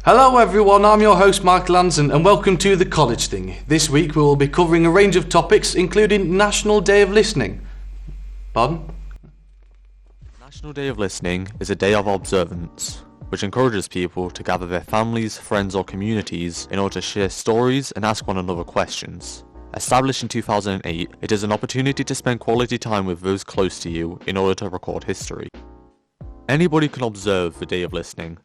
Hello everyone, I'm your host Mark Lanson and welcome to The College Thing. This week we will be covering a range of topics including National Day of Listening. Pardon? National Day of Listening is a day of observance, which encourages people to gather their families, friends or communities in order to share stories and ask one another questions. Established in 2008, it is an opportunity to spend quality time with those close to you in order to record history. Anybody can observe the Day of Listening.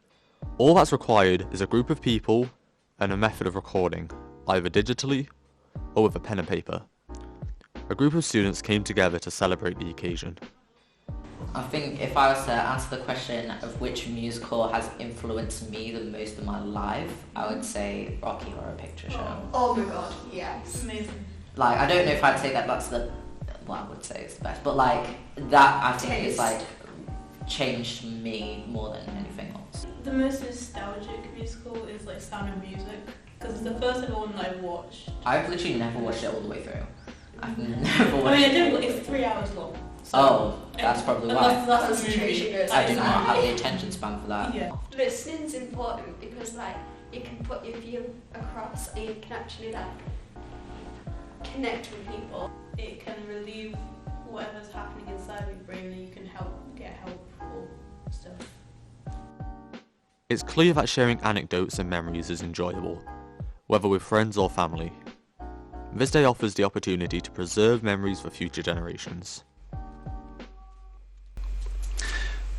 All that's required is a group of people and a method of recording, either digitally or with a pen and paper. A group of students came together to celebrate the occasion. I think if I was to answer the question of which musical has influenced me the most in my life, I would say Rocky Horror Picture Show. Oh my god, yes. Amazing. Like, I don't know if I'd say that that's the, well, I would say it's the best, but like, that I think is like, changed me more than anything else. The most nostalgic musical is like Sound of Music, because it's the first ever one that I watched. I've literally never watched it all the way through. I've never watched I mean, I it. did, it's 3 hours long. So Oh, that's probably why. That's the Concentration movie. goes I do not have the Exactly. attention span for that. Yeah. Listening's important because like you can put your view across and you can actually like connect with people. It can relieve whatever's happening inside your brain, and you can get help or stuff. It's clear that sharing anecdotes and memories is enjoyable, whether with friends or family. This day offers the opportunity to preserve memories for future generations.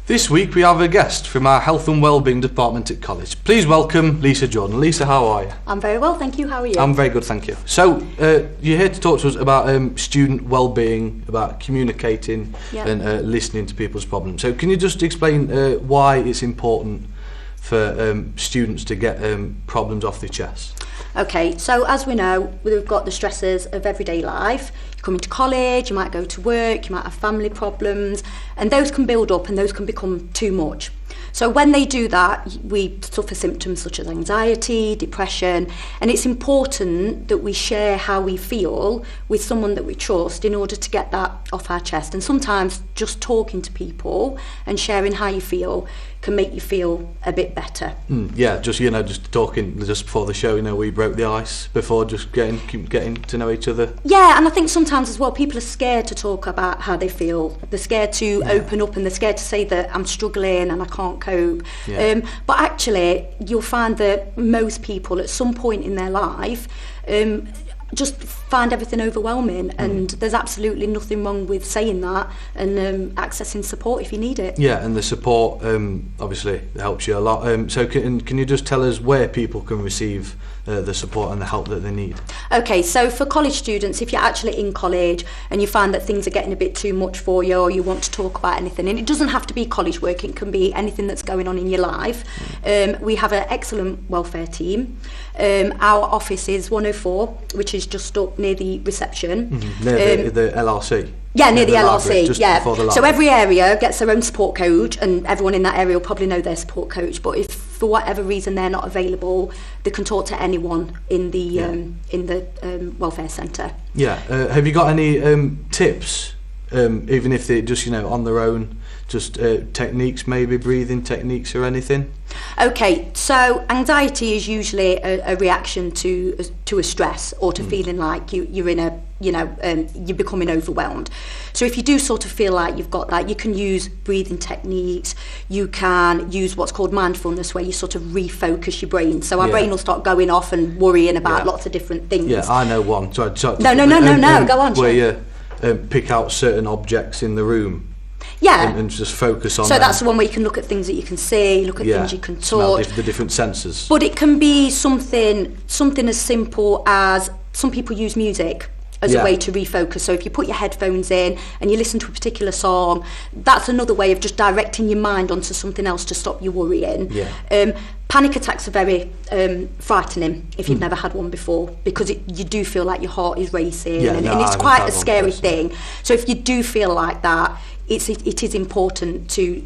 This week we have a guest from our Health and Wellbeing Department at college. Please welcome Lisa Jordan. Lisa, how are you? I'm very well, thank you. How are you? I'm very good, thank you. So, you're here to talk to us about student well-being, about communicating Yep. and listening to people's problems. So can you just explain why it's important for students to get problems off their chest? Okay, so as we know, we've got the stresses of everyday life. You come into college, you might go to work, you might have family problems, and those can build up and those can become too much. So when they do that, we suffer symptoms such as anxiety, depression, and it's important that we share how we feel with someone that we trust in order to get that off our chest. And sometimes just talking to people and sharing how you feel can make you feel a bit better. Yeah, just talking just before the show, we broke the ice before just getting to know each other. Yeah, and I think sometimes as well, people are scared to talk about how they feel. They're scared to open up and they're scared to say that I'm struggling and I can't cope. Yeah. But actually, you'll find that most people at some point in their life just find everything overwhelming, and there's absolutely nothing wrong with saying that and accessing support if you need it. Yeah, and the support obviously helps you a lot. So can you just tell us where people can receive the support and the help that they need? Okay, so for college students, if you're actually in college and you find that things are getting a bit too much for you, or you want to talk about anything, and it doesn't have to be college work, it can be anything that's going on in your life, we have an excellent welfare team. Our office is 104, which is just up near the reception. Near the LRC? Yeah, near the library, LRC, just yeah. before the So library. every area gets their own support coach, and everyone in that area will probably know their support coach, but if for whatever reason they're not available, they can talk to anyone in the welfare centre. Yeah, have you got any tips, even if they're just, on their own, just techniques, maybe breathing techniques or anything? Okay, so anxiety is usually a reaction to a stress or to feeling like you're in a, you're becoming overwhelmed. So if you do sort of feel like you've got that, you can use breathing techniques. You can use what's called mindfulness, where you sort of refocus your brain. So our brain will start going off and worrying about lots of different things. Yeah, I know one. Sorry, No, go on. Where you pick out certain objects in the room. Yeah. And just focus on So them. that's the one where you can look at things that you can see, look at things you can smell touch. the different senses. But it can be something as simple as, some people use music as a way to refocus. So if you put your headphones in and you listen to a particular song, that's another way of just directing your mind onto something else to stop you worrying. Yeah. Panic attacks are very frightening if you've never had one before, because you do feel like your heart is racing, and it's quite a scary thing. So if you do feel like that, it is important to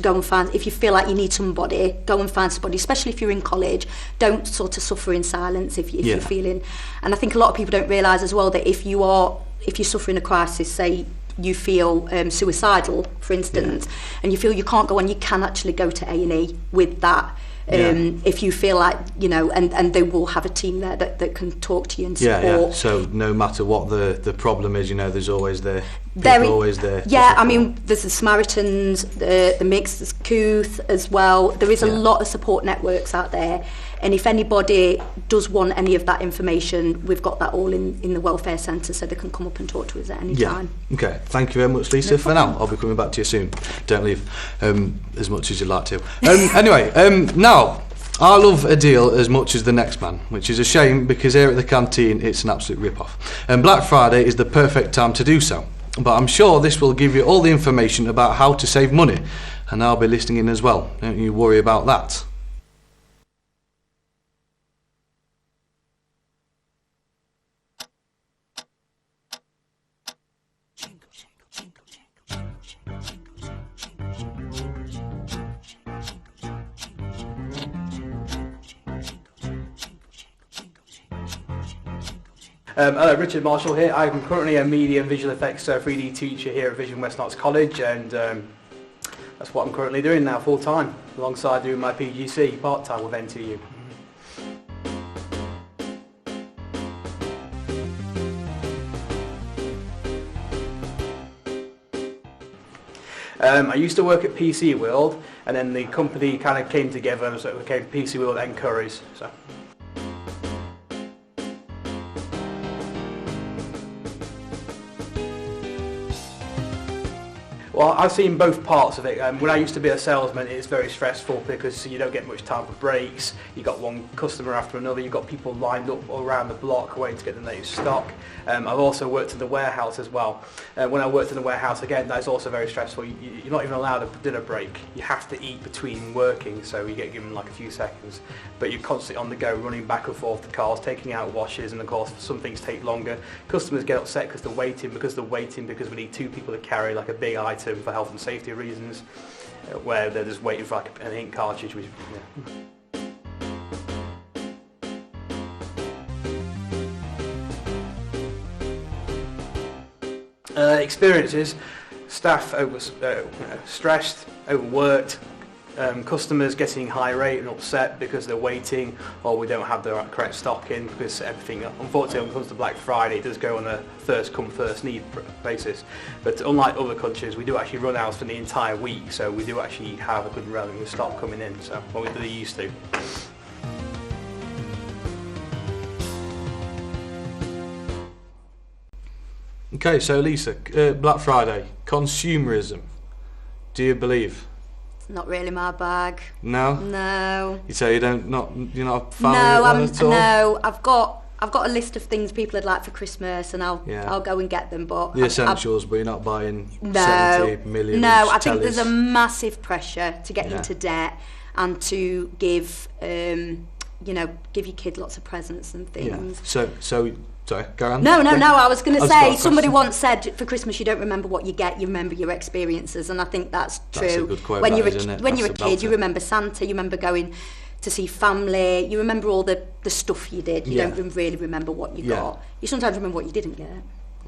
go and find, if you feel like you need somebody, go and find somebody, especially if you're in college. Don't sort of suffer in silence if you're feeling. And I think a lot of people don't realise as well that if you're suffering a crisis, say you feel suicidal, for instance, and you feel you can't go on, you can actually go to A&E with that if you feel like, you know, and they will have a team there that can talk to you and support. Yeah. So no matter what the problem is, you know, there's always there. Always there. Yeah, I mean, there's the Samaritans, the Mix, there's Couth as well. There is a lot of support networks out there. And if anybody does want any of that information, we've got that all in the welfare centre, so they can come up and talk to us at any time. Okay, thank you very much, Lisa. For now, I'll be coming back to you soon. Don't leave as much as you'd like to. Anyway, now, I love a deal as much as the next man, which is a shame because here at the canteen it's an absolute rip-off. And Black Friday is the perfect time to do so. But I'm sure this will give you all the information about how to save money, and I'll be listening in as well. Don't you worry about that. Hello, Richard Marshall here. I'm currently a media and visual effects 3D teacher here at West Nottinghamshire College, and that's what I'm currently doing now full time, alongside doing my PGC part time with NTU. I used to work at PC World, and then the company kind of came together, so it became PC World and Currys. So. Well, I've seen both parts of it. When I used to be a salesman, it's very stressful because you don't get much time for breaks. You've got one customer after another. You've got people lined up around the block waiting to get the next stock. I've also worked in the warehouse as well. When I worked in the warehouse, again, that's also very stressful. You're not even allowed a dinner break. You have to eat between working, so you get given like a few seconds. But you're constantly on the go, running back and forth to cars, taking out washes, and of course, some things take longer. Customers get upset because they're waiting, because we need two people to carry like a big item for health and safety reasons, where they're just waiting for like an ink cartridge. Which, experiences: staff stressed, overworked, customers getting high rate and upset because they're waiting, or we don't have the correct stock in, because everything, unfortunately, when it comes to Black Friday, it does go on a first come first need basis. But unlike other countries, we do actually run out for the entire week, so we do actually have a good revenue stock coming in, so what we used to. Okay, so Lisa, Black Friday, consumerism. Do you believe? Not really my bag. No. No. You say you're not a fan of it at all? No. I've got a list of things people would like for Christmas, and I'll go and get them. But the essentials, but you're not buying 70 million. No, I think there's a massive pressure to get into debt and to give your kid lots of presents and things. Yeah. So. Sorry, go on. No. I was going to say, somebody once said, for Christmas you don't remember what you get, you remember your experiences, and I think that's true. That's a good quote, when you're a kid, you remember Santa, you remember going to see family, you remember all the stuff you did. You don't really remember what you got. You sometimes remember what you didn't get.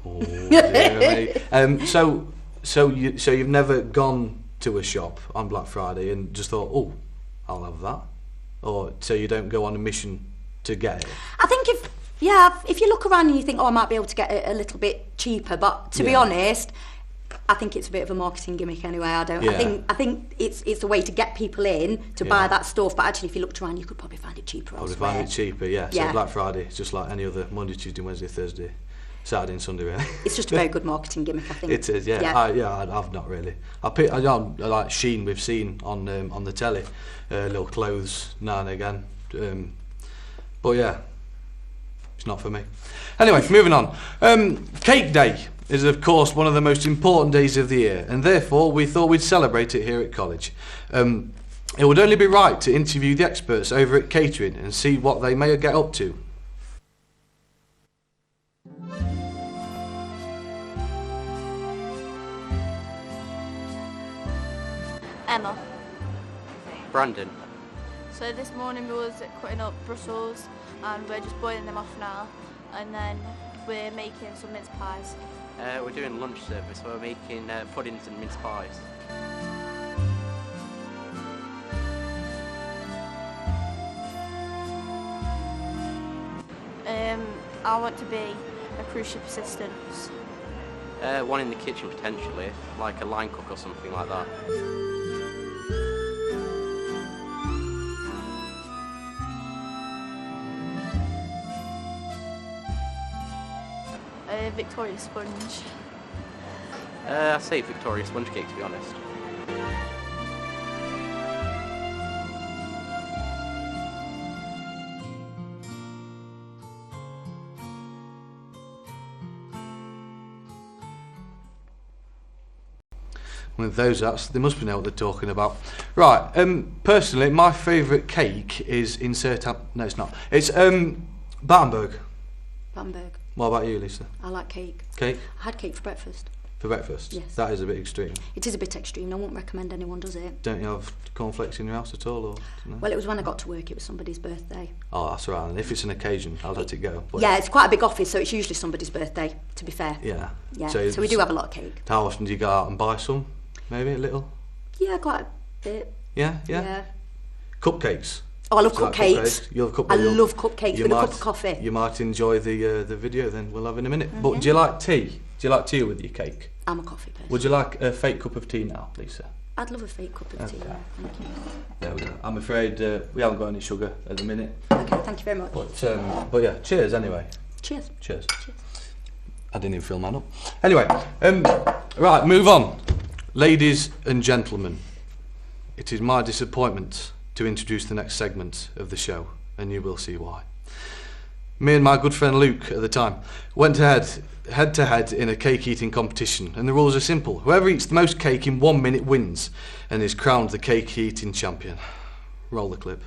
Oh, yeah, so you've never gone to a shop on Black Friday and just thought, oh, I'll have that, or so you don't go on a mission to get it? I think if you look around and you think, oh, I might be able to get it a little bit cheaper, but to be honest, I think it's a bit of a marketing gimmick anyway. I think it's a way to get people in to buy that stuff, but actually if you looked around you could probably find it cheaper elsewhere. Probably find it cheaper, yeah. So Black Friday, it's just like any other Monday, Tuesday, Wednesday, Thursday, Saturday and Sunday, really. It's just a very good marketing gimmick, I think. It is, yeah. I've not really. I like Shein, we've seen on the telly, little clothes now and again, but yeah, it's not for me. Anyway, moving on. Cake Day is of course one of the most important days of the year, and therefore we thought we'd celebrate it here at college. It would only be right to interview the experts over at catering and see what they may get up to. Emma. Brandon. So this morning we was cutting up Brussels and we're just boiling them off now, and then we're making some mince pies. We're doing lunch service, so we're making puddings and mince pies. I want to be a cruise ship assistant. One in the kitchen potentially, like a line cook or something like that. A Victoria sponge. I say Victoria sponge cake, to be honest. With those acts, they must be know what they're talking about. Right, personally, my favourite cake is no, it's not. It's Battenberg. Battenberg. What about you, Lisa? I like cake. Cake? I had cake for breakfast. For breakfast? Yes. That is a bit extreme. It is a bit extreme. I wouldn't recommend anyone does it. Don't you have cornflakes in your house at all? Or no? Well, it was when I got to work. It was somebody's birthday. Oh, that's right. And if it's an occasion, I'll let it go. But Yeah, it's quite a big office, so it's usually somebody's birthday, to be fair. Yeah. Yeah, so we do have a lot of cake. How often do you go out and buy some? Maybe a little? Yeah, quite a bit. Yeah? Cupcakes? Oh, I love Do you like cupcakes. You love I love cupcakes with a cup of coffee. You might enjoy the video then we'll have in a minute. But do you like tea? Do you like tea with your cake? I'm a coffee person. Would you like a fake cup of tea now, Lisa? I'd love a fake cup of tea. Okay. Yeah, thank you. There we go. I'm afraid we haven't got any sugar at the minute. Okay, thank you very much. But yeah, cheers anyway. Cheers. Cheers. I didn't even fill mine up. Anyway, right, move on. Ladies and gentlemen, it is my disappointment to introduce the next segment of the show, and you will see why. Me and my good friend Luke at the time went head to head in a cake eating competition, and the rules are simple. Whoever eats the most cake in 1 minute wins and is crowned the cake eating champion. Roll the clip.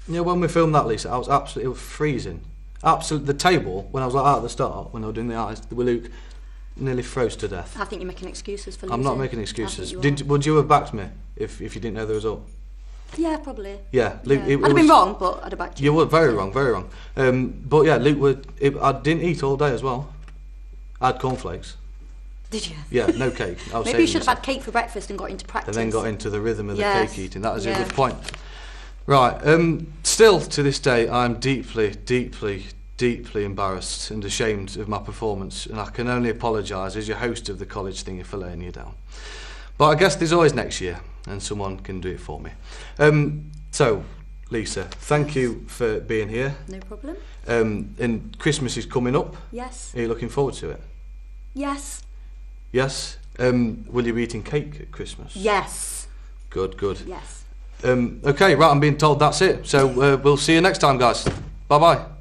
You know, when we filmed that, Lisa, it was freezing. The table, when I was like out at the start, when I was doing the eyes, the Luke nearly froze to death. I think you're making excuses for losing. I'm not making excuses. You Would you have backed me if you didn't know the result? Yeah, probably. Yeah, Luke. Yeah. I'd have been wrong, but I'd have backed you. You were very wrong, very wrong. But yeah, Luke I didn't eat all day as well. I had cornflakes. Did you? Yeah, no cake. Maybe you should have had cake for breakfast and got into practice. And then got into the rhythm of the cake eating. That is a good point. Right. Still to this day, I'm deeply, deeply, deeply embarrassed and ashamed of my performance, and I can only apologise as your host of the college thing for laying you down. But I guess there's always next year, and someone can do it for me. So, Lisa, thank you for being here. No problem. And Christmas is coming up. Yes. Are you looking forward to it? Yes. Yes. Will you be eating cake at Christmas? Yes. Good, good. Yes. Okay, right, I'm being told that's it. So we'll see you next time, guys. Bye-bye.